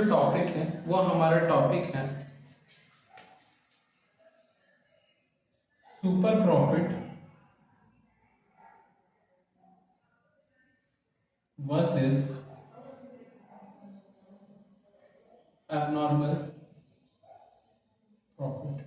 जो टॉपिक है वो हमारा टॉपिक है super profit versus abnormal profit.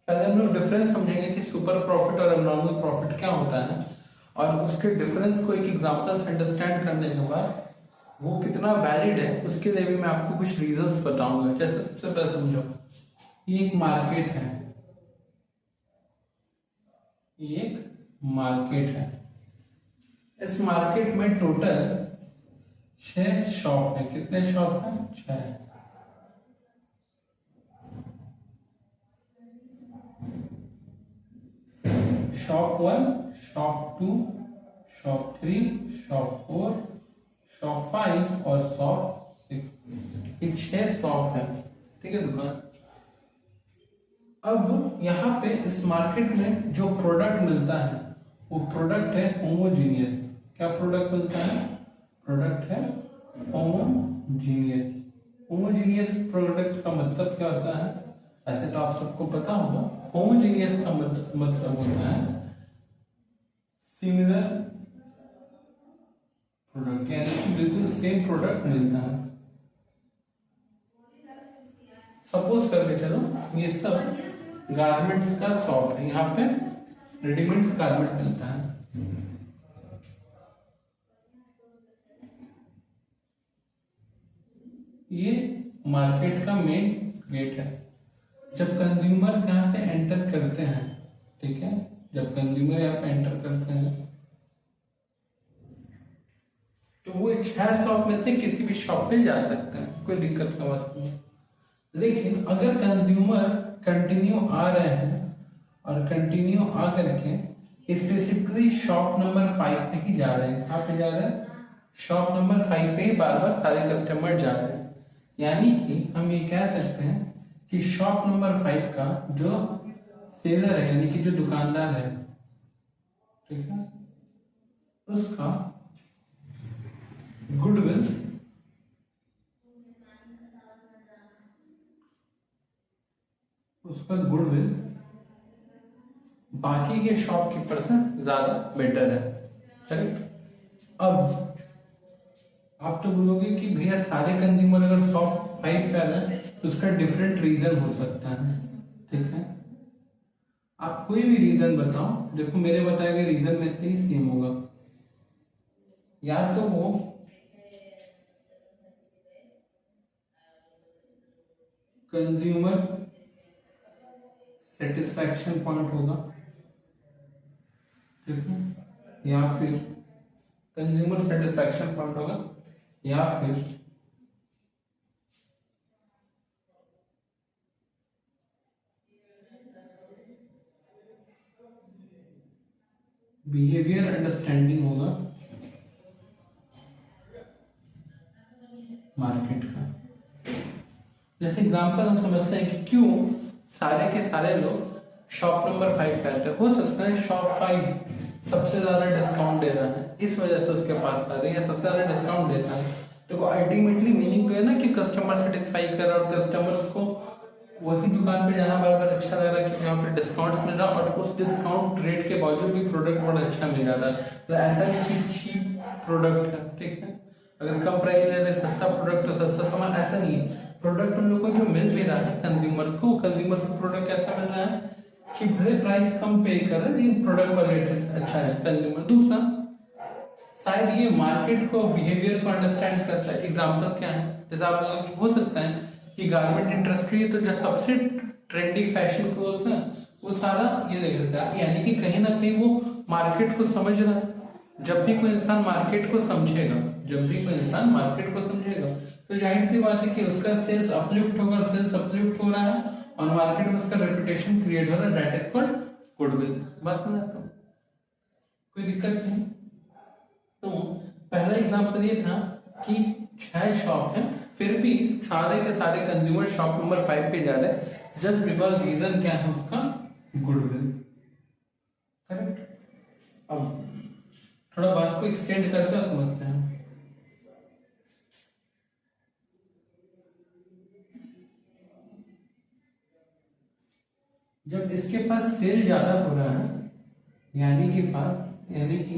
पहले हम लोग डिफरेंस समझेंगे कि सुपर प्रॉफिट और एबनॉर्मल प्रॉफिट क्या होता है, और उसके डिफरेंस को एक एग्जांपल से अंडरस्टैंड करने के बाद वो कितना वैलिड है उसके लिए भी मैं आपको कुछ रीजंस बताऊंगा। जैसे सबसे पहले समझो, ये एक मार्केट है, ये एक मार्केट है। इस मार्केट में टोटल 6 शॉप है। कितने शॉप है? 6। Shop 1, shop 2, shop 3, shop 4, shop 5 और शॉप 6। ये 6 शॉप है, ठीक है दुकान। अब यहाँ पे इस मार्केट में जो प्रोडक्ट मिलता है वो प्रोडक्ट है होमोजीनियस। क्या प्रोडक्ट मिलता है? प्रोडक्ट है होमोजीनियस। होमोजीनियस प्रोडक्ट का मतलब क्या होता है? ऐसे तो आप सबको पता होगा। होमोजीनियस का मतलब होता है सिमिलर प्रोडक्ट, यानी कि बिल्कुल सेम प्रोडक्ट मिलता है। सपोज करके चलो ये सब गारमेंट्स का शॉप है, यहाँ पे रेडीमेड गारमेंट मिलता है। ये मार्केट का मेन गेट है। जब कंज्यूमर यहाँ से एंटर करते हैं, ठीक है, जब कंज्यूमर यहाँ पे एंटर करते हैं तो वो 6 शॉप में से किसी भी शॉप पे जा सकते हैं, कोई दिक्कत का बात नहीं। लेकिन अगर कंज्यूमर कंटिन्यू आ रहे हैं और कंटिन्यू आ करके स्पेसिफिकली शॉप नंबर 5 पे ही जा रहे हैं, कहाँ पे जा रहे हैं? शॉप नंबर 5 पे ही बार बार सारे कस्टमर जा रहे हैं, यानी कि हम ये कह सकते हैं कि शॉप नंबर 5 का जो सेलर है, यानी कि जो दुकानदार है, ठीक है, उसका गुडविल बाकी के शॉपकीपर से ज्यादा बेटर है, करेक्ट। अब आप तो बोलोगे कि भैया सारे कंज्यूमर अगर शॉप 5 पे आना है तो उसका डिफरेंट रीजन हो सकता है, ठीक है। आप कोई भी रीजन बताओ, देखो मेरे बताए गए रीजन में से ही सेम होगा। या तो वो कंज्यूमर सेटिस्फैक्शन पॉइंट होगा, ठीक है, या फिर कंज्यूमर सेटिस्फैक्शन पॉइंट होगा, या फिर बिहेवियर अंडरस्टैंडिंग होगा मार्केट का। जैसे एग्जांपल हम समझते हैं कि क्यों सारे के सारे लोग शॉप नंबर 5 पे आते हैं। हो सकता है शॉप 5 सबसे ज्यादा डिस्काउंट दे रहा है, इस वजह से उसके पास आ रहे हैं, या सबसे ज्यादा डिस्काउंट देता है। देखो अल्टीमेटली मीनिंग तो है ना कि कस्टमर सेटिस्फाई कर रहा है, और कस्टमर्स को वही दुकान पे जाना बार बार अच्छा लग रहा है कि यहाँ पे डिस्काउंट मिल रहा है, और उस डिस्काउंट रेट के बावजूद भी प्रोडक्ट बड़ा अच्छा मिल जा रहा है। तो ऐसा नहीं कि चीप प्रोडक्ट है, ठीक है, अगर कम प्राइस ले रहे सस्ता प्रोडक्ट तो सस्ता सामान, ऐसा नहीं है। प्रोडक्ट उन लोगों को जो मिल भी रहा है कंज्यूमर्स को प्रोडक्ट कैसा मिल रहा है कि भले प्राइस कम पे कर रहे हैं लेकिन प्रोडक्ट क्वालिटी अच्छा है कंज्यूमर। दूसरा, शायद ये मार्केट को बिहेवियर को अंडरस्टैंड करता है। एग्जांपल क्या है? जैसे आप लोगों को हो सकता है कि गारमेंट इंडस्ट्री है, तो जो सबसे ट्रेंडी फैशन क्लोथ्स है वो सारा ये देख सकता है, यानी कि कहीं ना कहीं वो मार्केट को समझ रहा है। जब भी कोई इंसान मार्केट को समझेगा, तो जाहिर सी बात है कि उसका सेल्स अपलिफ्ट होगा, और सेल्स अपलिफ्ट हो रहा है और मार्केट में उसका रेपुटेशन क्रिएट हो रहा है, दैट इज कॉल्ड गुडविल। बात समझ आता हूँ, कोई दिक्कत नहीं। तो पहला एग्जांपल ये था कि 6 शॉप है, फिर भी सारे के सारे कंज्यूमर शॉप नंबर 5 पे जा रहे हैं, जस्ट बिकॉज रीजन क्या है उसका? Goodwill, correct. अब थोड़ा बात को एक्सटेंड करते हैं, समझते हैं। जब इसके पास सेल ज्यादा हो रहा है, यानी कि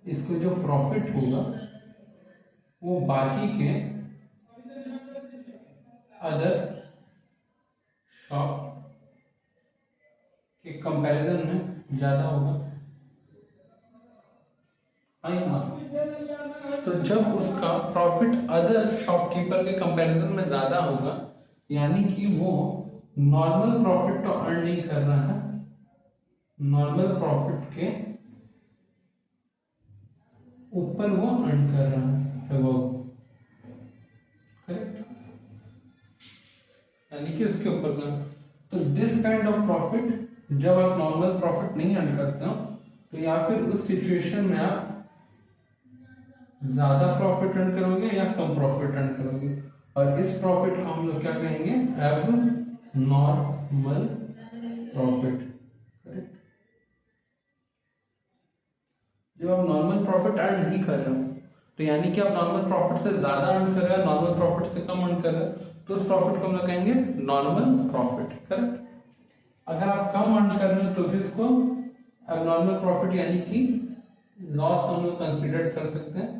इसको जो प्रॉफिट होगा वो बाकी के अदर शॉप के कंपैरिजन में ज्यादा होगा। तो जब उसका प्रॉफिट अदर शॉपकीपर के कंपैरिजन में ज्यादा होगा, यानी कि वो नॉर्मल प्रॉफिट तो अर्न नहीं कर रहा है, नॉर्मल प्रॉफिट के ऊपर वो अर्न कर रहा है वो, करेक्ट, यानी कि उसके ऊपर का। तो दिस काइंड ऑफ प्रॉफिट, जब आप नॉर्मल प्रॉफिट नहीं अर्न करते हो, तो या फिर उस सिचुएशन में आप ज्यादा प्रॉफिट अर्न करोगे या कम प्रॉफिट अर्न करोगे, और इस प्रॉफिट को हम लोग क्या कहेंगे, एब नॉर्मल प्रॉफिट, करेक्ट। जब आप नॉर्मल प्रॉफिट अर्न नहीं कर रहे हो, तो यानी कि आप नॉर्मल प्रॉफिट से ज्यादा अर्न कर रहे हो, नॉर्मल प्रॉफिट से कम अर्न कर रहे हो, तो उस प्रॉफिट को हम लोग कहेंगे नॉर्मल प्रॉफिट, करेक्ट। अगर आप कम अर्न कर रहे हो तो फिर इसको एबनॉर्मल प्रॉफिट यानी कि लॉस हम लोग कंसीडर कर सकते हैं,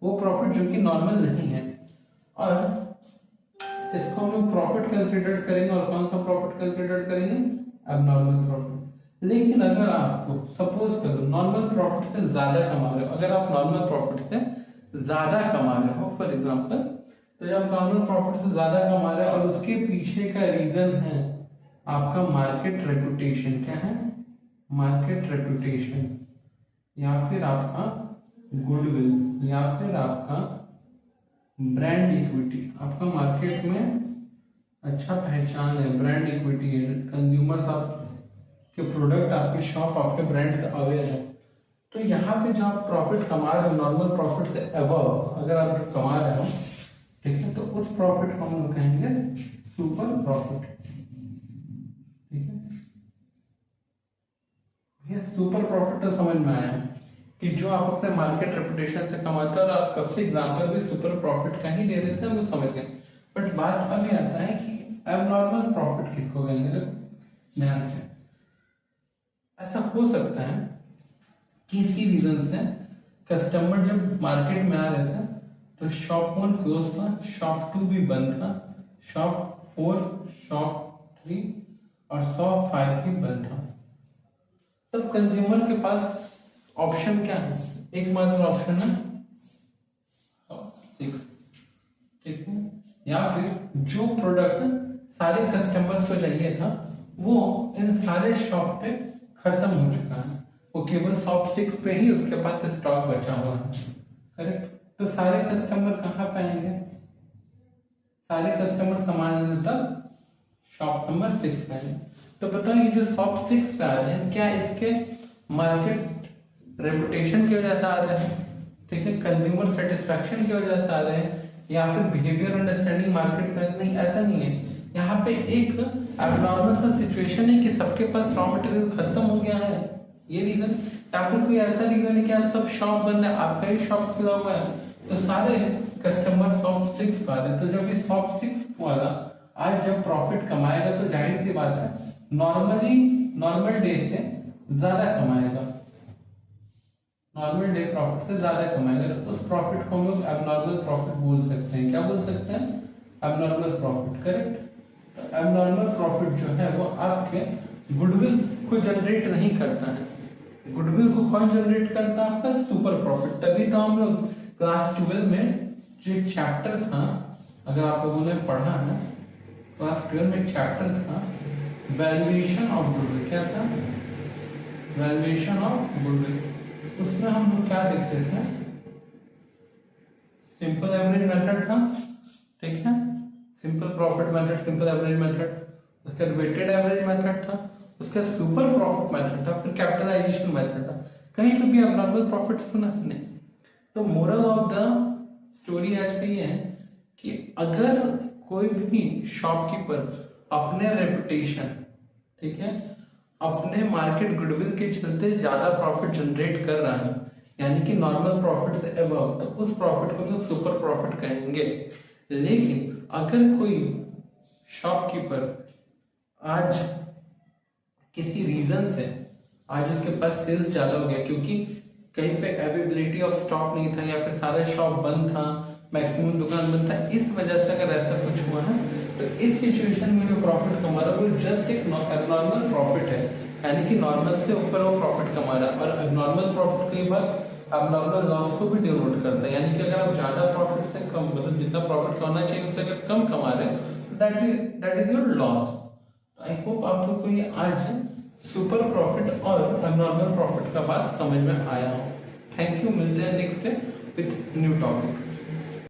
वो प्रॉफिट जो कि नॉर्मल नहीं है, और इसको हम लोग प्रॉफिट कंसीडर करेंगे। और कौन सा प्रॉफिट कंसीडर करेंगे, एबनॉर्मल प्रॉफिट। लेकिन अगर आपको सपोज करो नॉर्मल प्रॉफिट से ज्यादा कमा रहे हो, अगर आप नॉर्मल प्रॉफिट से ज्यादा कमा रहे हो फॉर एग्जांपल, तो जब नॉर्मल प्रॉफिट से ज्यादा कमा रहे हो और उसके पीछे का रीजन है आपका मार्केट रेपुटेशन, क्या है, मार्केट रेपुटेशन, या फिर आपका गुडविल, या फिर आपका ब्रांड इक्विटी, आपका मार्केट में अच्छा पहचान है, ब्रांड इक्विटी है, कंज्यूमर्स आपके प्रोडक्ट, आपके शॉप, आपके ब्रांड से अवेयर है, तो यहाँ पे जो आप प्रॉफिट कमा रहे हो नॉर्मल प्रॉफिट से अबव अगर आप जो कमा रहे हो, ठीक है, तो उस प्रॉफिट को हम लोग कहेंगे सुपर प्रॉफिट, ठीक है। ये सुपर प्रॉफिट तो समझ में आया कि जो आप अपने मार्केट रेपुटेशन से कमाते हो, और आप कब से एग्जांपल भी सुपर प्रॉफिट का ही दे देते हैं, हम लोग समझ गए। बट बात अभी आता है कि एबनॉर्मल प्रॉफिट किसको कहेंगे, ध्यान से। ऐसा हो सकता है किसी रीजन से कस्टमर जब मार्केट में आ रहे थे तो शॉप 1 क्लोज था, शॉप 2 भी बंद था, शॉप 4, शॉप 3 और शॉप 5 भी बंद था। तब कंज्यूमर के पास ऑप्शन क्या है, एकमात्र ऑप्शन है 6, ठीक है, या फिर जो प्रोडक्ट सारे कस्टमर्स को चाहिए था वो इन सारे शॉप पे खत्म हो चुका है, वो केवल शॉप 6 पे ही उसके पास स्टॉक बचा हुआ है, करेक्ट। तो सारे कस्टमर कहाँ पे आएंगे, सारे कस्टमर सामान्यतः शॉप नंबर 6 पे आएंगे। तो बताओ ये जो शॉप 6 पे आ रहे हैं, क्या इसके मार्केट रेपुटेशन की वजह से आ रहे हैं, ठीक है, कंज्यूमर सेटिस्फैक्शन की वजह से आ रहे हैं, या फिर बिहेवियर अंडरस्टैंडिंग मार्केट का, नहीं, ऐसा नहीं है। यहाँ पे एक एबनॉर्मल सा सिचुएशन है कि सबके पास रॉ मटेरियल खत्म हो गया है, ये रीजन, या फिर कोई ऐसा रीजन है कि आज सब शॉप बंद है, आपका ही शॉप खुला हुआ है, तो सारे कस्टमर शॉप 6 पर आ रहे हैं। तो जब ये शॉप 6 वाला आज जब प्रॉफिट कमाएगा तो जाहिर सी बात है नॉर्मल डे से ज्यादा कमाएगा, नॉर्मल डे प्रॉफिट से ज्यादा कमाएगा, तो उस प्रॉफिट को हम लोग एबनॉर्मल प्रॉफिट बोल सकते हैं। क्या बोल सकते हैं, एबनॉर्मल प्रॉफिट, करेक्ट। तो एबनॉर्मल प्रॉफिट जो है वो आपके गुडविल को जनरेट नहीं करता है, गुडविल को कौन जनरेट करता है, आपका सुपर प्रॉफिट। तभी तो हम लोग क्लास 12 में जो एक चैप्टर था, अगर आप लोगों ने पढ़ा है, क्लास 12 में एक चैप्टर था वैल्यूएशन ऑफ गुडविल, क्या था, वैल्यूएशन ऑफ गुडविल। उसमें हम लोग क्या देखते थे, सिंपल एवरेज मेथड था, ठीक है, simple profit method, simple average method, उसका वेटेड एवरेज मेथड था, उसका सुपर प्रॉफिट मेथड था, फिर कैपिटलाइजेशन मेथड था। कहीं पे भी एबनॉर्मल प्रॉफिट सुना नहीं। तो मोरल ऑफ द स्टोरी आज का ये है कि अगर कोई भी शॉपकीपर अपने रेपुटेशन, ठीक है, अपने मार्केट गुडविल के चलते ज्यादा प्रॉफिट जनरेट कर रहा है, यानी कि नॉर्मल प्रॉफिट से अबव, तो उस प्रॉफिट को लोग सुपर प्रॉफिट कहेंगे। लेकिन अगर कोई शॉपकीपर आज किसी रीजन से आज उसके पास सेल्स ज्यादा हो गया, क्योंकि कहीं पे अवेलेबिलिटी ऑफ स्टॉक नहीं था या फिर सारा शॉप बंद था, मैक्सिमम दुकान बंद था, इस वजह से अगर ऐसा कुछ हुआ है तो इस सिचुएशन में जो प्रॉफिट कमा रहा है वो जस्ट एक नॉर्मल प्रॉफिट है, यानी कि नॉर्मल से ऊपर वो प्रॉफिट कमा रहा है। और एबनॉर्मल प्रॉफिट कई बार एबनॉर्मल लॉस को भी डिनोट करता है, यानी कि अगर आप ज्यादा प्रॉफिट से कम, मतलब जितना प्रॉफिट कमाना चाहिए उससे अगर कम कमा रहे हैं, that is your loss. I hope आप लोग को ये आज सुपर प्रॉफिट और एबनॉर्मल प्रॉफिट का बात समझ में आया हो। थैंक यू, मिलते हैं next day with new topic.